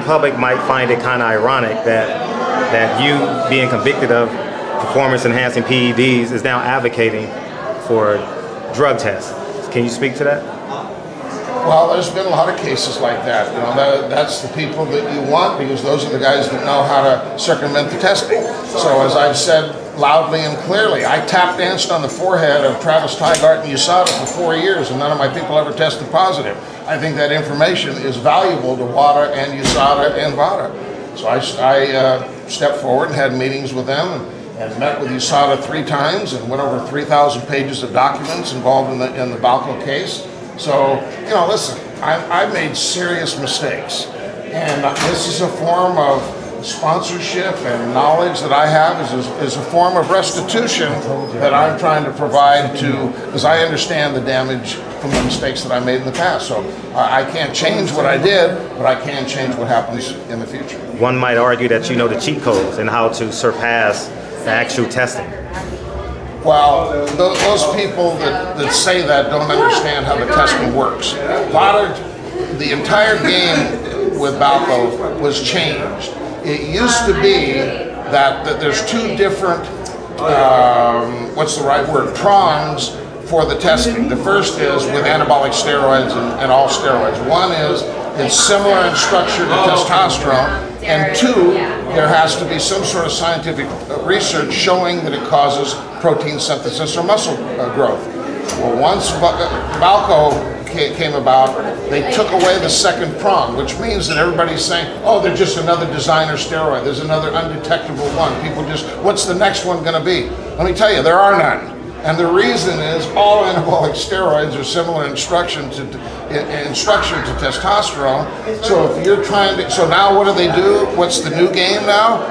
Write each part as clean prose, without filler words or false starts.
public might find it kind of ironic that you being convicted of performance-enhancing PEDs is now advocating for drug tests. Can you speak to that? Well, there's been a lot of cases like that. You know, that's the people that you want, because those are the guys that know how to circumvent the testing. So as I've said loudly and clearly, I tap danced on the forehead of Travis Tygart and USADA for 4 years, and none of my people ever tested positive. I think that information is valuable to WADA and USADA and VADA. So I stepped forward and had meetings with them and met with USADA 3 times and went over 3,000 pages of documents involved in the Balco case. So, you know, listen, I've made serious mistakes, and this is a form of sponsorship and knowledge that I have is a form of restitution that I'm trying to provide to, because I understand the damage from the mistakes that I made in the past. So I can't change what I did, but I can change what happens in the future. One might argue that you know the cheat codes and how to surpass the actual testing. Well, those people that say that don't understand how the testing works. The entire game with Balco was changed. It used to be that there's 2 different, what's the right word, prongs for the testing. The first is with anabolic steroids and all steroids. One is it's similar in structure to testosterone, and 2, there has to be some sort of scientific research showing that it causes protein synthesis or muscle growth. Well, once Balco came about, they took away the second prong, which means that everybody's saying, oh, they're just another designer steroid, there's another undetectable one. People just, what's the next one going to be? Let me tell you, there are none. And the reason is all anabolic steroids are similar in structure to testosterone. So if you're trying to, so now what do? What's the new game now?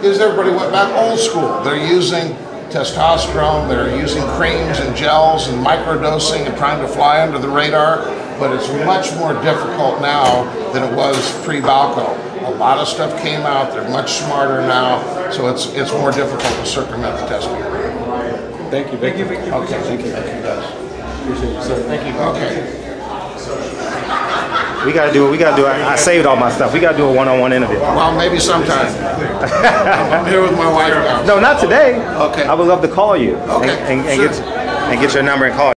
Is everybody went back old school. They're using testosterone, they're using creams and gels and microdosing and trying to fly under the radar, but it's much more difficult now than it was pre-Balco. A lot of stuff came out, they're much smarter now, so it's more difficult to circumvent the testing. Thank you, Victor. Okay, thank you. Appreciate it, sir. Thank you. Okay. We gotta do it. I saved all my stuff. We gotta do a one-on-one interview. Well, maybe sometime. I'm here with my wife now. No, not today. Okay. I would love to call you. Okay. And get your number and call you.